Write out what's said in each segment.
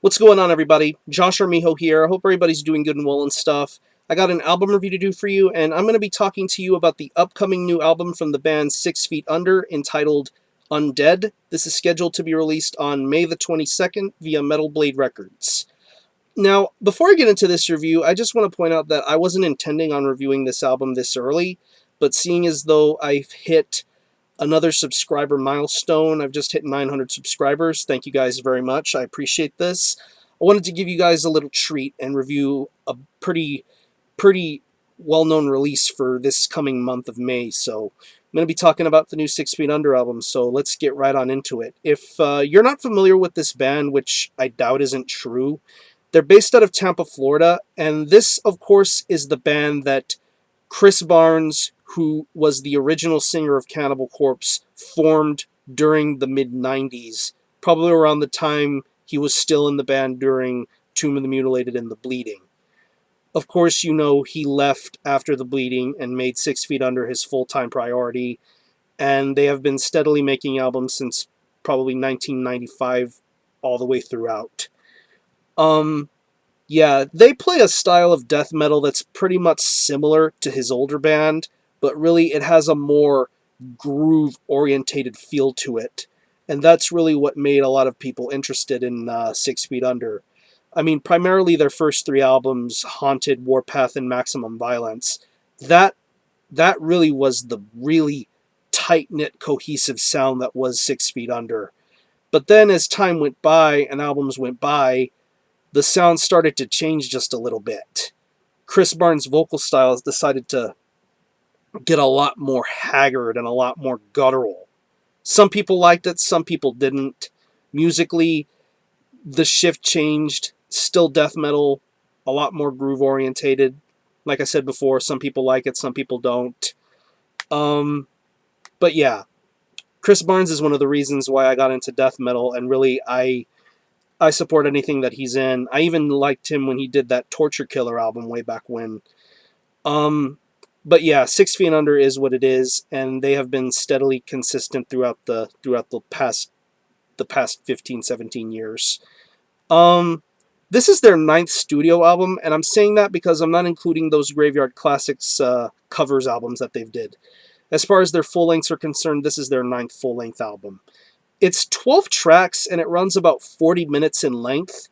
What's going on, everybody? Josh Armijo here. I hope everybody's doing good and well and stuff. I got an album review to do for you, and I'm going to be talking to you about the upcoming new album from the band 6 Feet Under entitled Undead. This is scheduled to be released on May the 22nd via Metal Blade Records. Now, before I get into this review, I just want to point out that I wasn't intending on reviewing this album this early, but seeing as though I've hit another subscriber milestone. I've just hit 900 subscribers. Thank you guys very much. I appreciate this. I wanted to give you guys a little treat and review a pretty well-known release for this coming month of May. So I'm going to be talking about the new 6 Feet Under album, so let's get right on into it. If you're not familiar with this band, which I doubt isn't true, they're based out of Tampa, Florida, and this, of course, is the band that Chris Barnes, who was the original singer of Cannibal Corpse, formed during the mid-90s, probably around the time he was still in the band during Tomb of the Mutilated and The Bleeding. Of course, you know he left after The Bleeding and made 6 Feet Under his full-time priority, and they have been steadily making albums since probably 1995 all the way throughout. Yeah, they play a style of death metal that's pretty much similar to his older band, but really it has a more groove-orientated feel to it. And that's really what made a lot of people interested in 6 Feet Under. I mean, primarily their first three albums, Haunted, Warpath, and Maximum Violence, that really was the really tight-knit, cohesive sound that was 6 Feet Under. But then as time went by and albums went by, the sound started to change just a little bit. Chris Barnes' vocal styles decided to get a lot more haggard and a lot more guttural. Some people liked it, some people didn't. Musically, the shift changed. Still death metal, a lot more groove orientated. Like I said before, some people like it, some people don't. But yeah, Chris Barnes is one of the reasons why I got into death metal, and really I support anything that he's in. I even liked him when he did that Torture Killer album way back when. But yeah, 6 Feet Under is what it is, and they have been steadily consistent throughout the past 15, 17 years. This is their 9th studio album, and I'm saying that because I'm not including those Graveyard Classics covers albums that they've did. As far as their full lengths are concerned, this is their 9th full-length album. It's 12 tracks, and it runs about 40 minutes in length.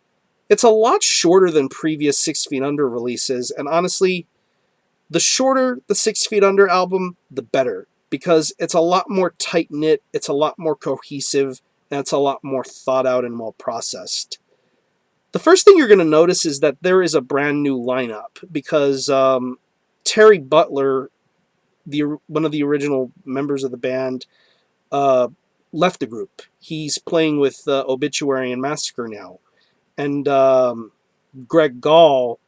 It's a lot shorter than previous 6 Feet Under releases, and honestly, the shorter the 6 Feet Under album, the better, because it's a lot more tight-knit, it's a lot more cohesive, and it's a lot more thought-out and well-processed. The first thing you're going to notice is that there is a brand new lineup, because Terry Butler, one of the original members of the band, left the group. He's playing with Obituary and Massacre now. And Greg Gall,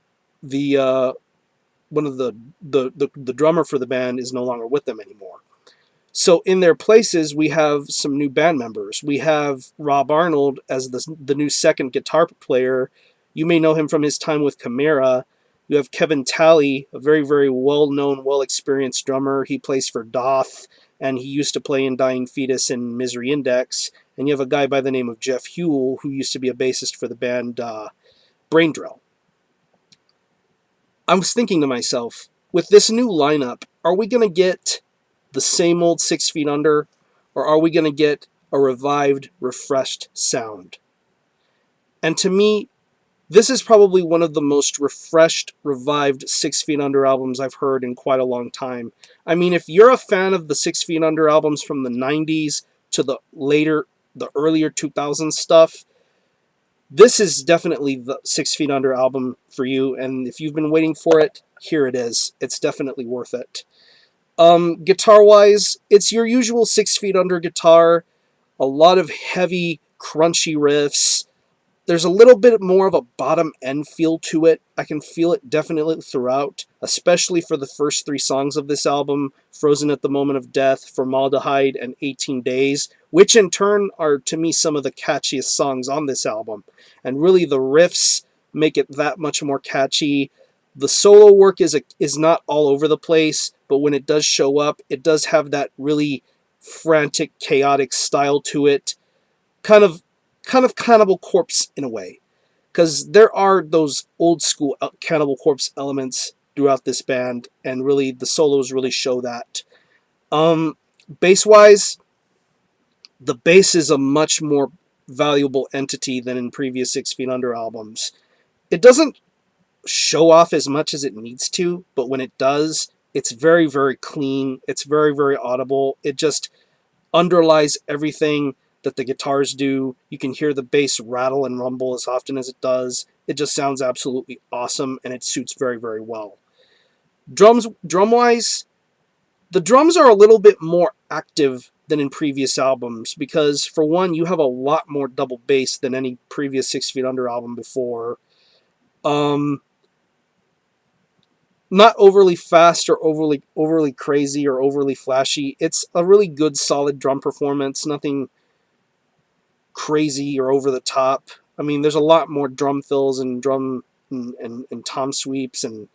one of the drummer for the band, is no longer with them anymore. So in their places, we have some new band members. We have Rob Arnold as the new second guitar player. You may know him from his time with Chimera. You have Kevin Talley, a very, very well-known, well-experienced drummer. He plays for Doth, and he used to play in Dying Fetus and Misery Index. And you have a guy by the name of Jeff Huell, who used to be a bassist for the band Brain Drill. I was thinking to myself, with this new lineup, are we going to get the same old 6 Feet Under, or are we going to get a revived, refreshed sound? And to me, this is probably one of the most refreshed, revived 6 Feet Under albums I've heard in quite a long time. I mean, if you're a fan of the 6 Feet Under albums from the 90s to the earlier 2000s stuff, this is definitely the 6 Feet Under album for you, and if you've been waiting for it, here it is. It's definitely worth it. Guitar-wise, it's your usual 6 Feet Under guitar, a lot of heavy, crunchy riffs. There's a little bit more of a bottom-end feel to it. I can feel it definitely throughout, especially for the first 3 songs of this album, Frozen at the Moment of Death, Formaldehyde, and 18 Days, which in turn are, to me, some of the catchiest songs on this album. And really, the riffs make it that much more catchy. The solo work is not all over the place, but when it does show up, it does have that really frantic, chaotic style to it. Kind of Cannibal Corpse in a way. because there are those old school Cannibal Corpse elements throughout this band, and really the solos really show that. Bass wise, the bass is a much more valuable entity than in previous 6 Feet Under albums. It doesn't show off as much as it needs to, but when it does, it's very, very clean. It's very, very audible. It just underlies everything that the guitars do. You can hear the bass rattle and rumble as often as it does. It just sounds absolutely awesome, and it suits very, very well. Drum-wise, the drums are a little bit more active than in previous albums because, for one, you have a lot more double bass than any previous 6 Feet Under album before. Not overly fast or overly crazy or overly flashy. It's a really good, solid drum performance. Nothing crazy or over the top. I mean, there's a lot more drum fills and drum and tom sweeps and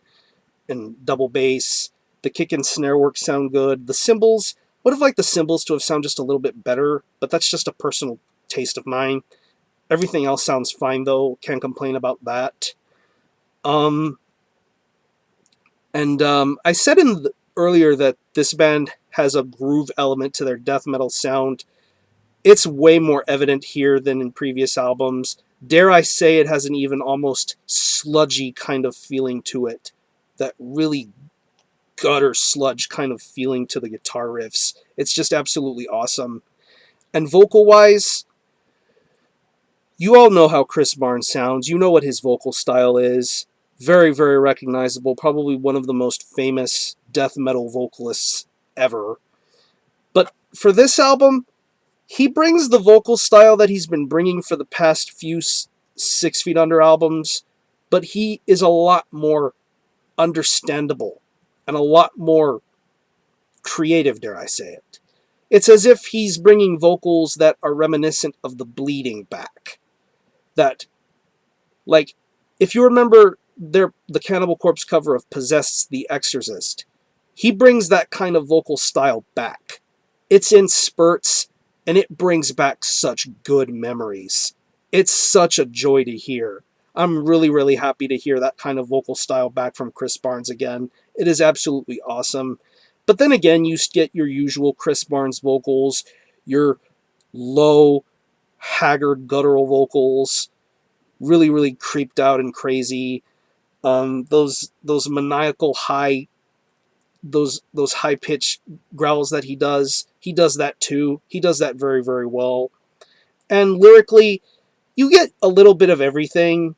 double bass. The kick and snare work sound good. The cymbals, would have liked the cymbals to have sounded just a little bit better, but that's just a personal taste of mine. Everything else sounds fine though. Can't complain about that. I said earlier that this band has a groove element to their death metal sound. It's way more evident here than in previous albums. Dare I say it has an even almost sludgy kind of feeling to it. That really gutter sludge kind of feeling to the guitar riffs. It's just absolutely awesome. And vocal-wise, you all know how Chris Barnes sounds. You know what his vocal style is. Very, very recognizable. Probably one of the most famous death metal vocalists ever. But for this album, he brings the vocal style that he's been bringing for the past few 6 Feet Under albums, but he is a lot more understandable and a lot more creative, dare I say it. It's as if he's bringing vocals that are reminiscent of the Bleeding back. That, like, if you remember the Cannibal Corpse cover of Possessed the Exorcist, he brings that kind of vocal style back. It's in spurts, and it brings back such good memories. It's such a joy to hear. I'm really, really happy to hear that kind of vocal style back from Chris Barnes again. It is absolutely awesome. But then again, you get your usual Chris Barnes vocals, your low, haggard, guttural vocals, really, really creeped out and crazy. Those maniacal high, those high pitched growls that he does that too. He does that very, very well. And lyrically, you get a little bit of everything,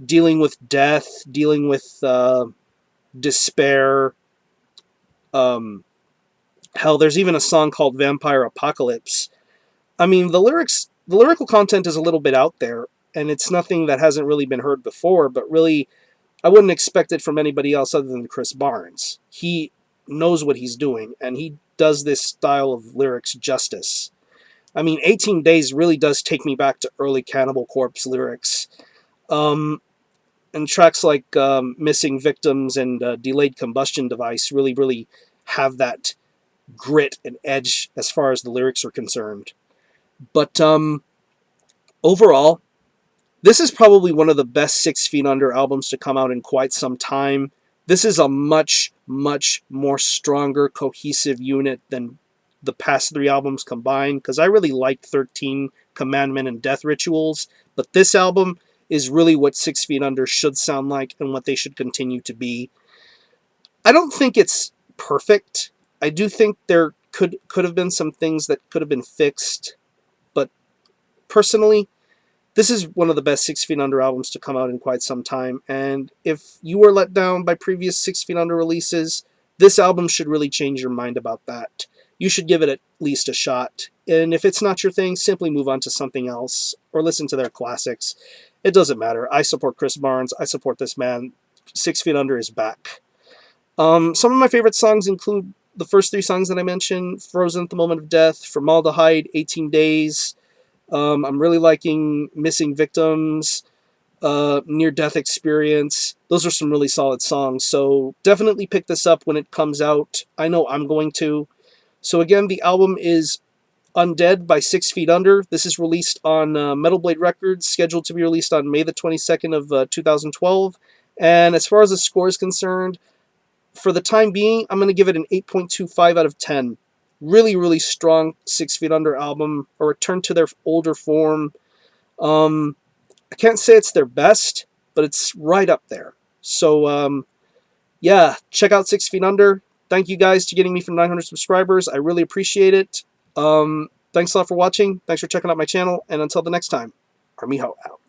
dealing with death, dealing with despair. Hell, there's even a song called Vampire Apocalypse. I mean, the lyrical content is a little bit out there, and it's nothing that hasn't really been heard before, but really, I wouldn't expect it from anybody else other than Chris Barnes. He knows what he's doing, and he does this style of lyrics justice. I mean, 18 Days really does take me back to early Cannibal Corpse lyrics. And tracks like Missing Victims and Delayed Combustion Device really, really have that grit and edge as far as the lyrics are concerned. But overall, this is probably one of the best 6 Feet Under albums to come out in quite some time. This is a much, much more stronger, cohesive unit than the past 3 albums combined, because I really liked 13, Commandment, and Death Rituals, but this album is really what 6 Feet Under should sound like and what they should continue to be. I don't think it's perfect. I do think there could have been some things that could have been fixed, but personally, this is one of the best 6 Feet Under albums to come out in quite some time, and if you were let down by previous 6 Feet Under releases, this album should really change your mind about that. You should give it at least a shot, and if it's not your thing, simply move on to something else, or listen to their classics. It doesn't matter. I support Chris Barnes. I support this man. 6 Feet Under is back. Some of my favorite songs include the first 3 songs that I mentioned, Frozen at the Moment of Death, Formaldehyde, 18 Days. I'm really liking Missing Victims, Near Death Experience. Those are some really solid songs, so definitely pick this up when it comes out. I know I'm going to. So again, the album is Undead by 6 Feet Under. This is released on Metal Blade Records, scheduled to be released on May the 22nd of 2012. And as far as the score is concerned, for the time being, I'm going to give it an 8.25 out of 10. Really, really strong 6 Feet Under album, a return to their older form. I can't say it's their best, but it's right up there. So, yeah, check out 6 Feet Under. Thank you guys for getting me from 900 subscribers. I really appreciate it. Thanks a lot for watching. Thanks for checking out my channel. And until the next time, Armijo out.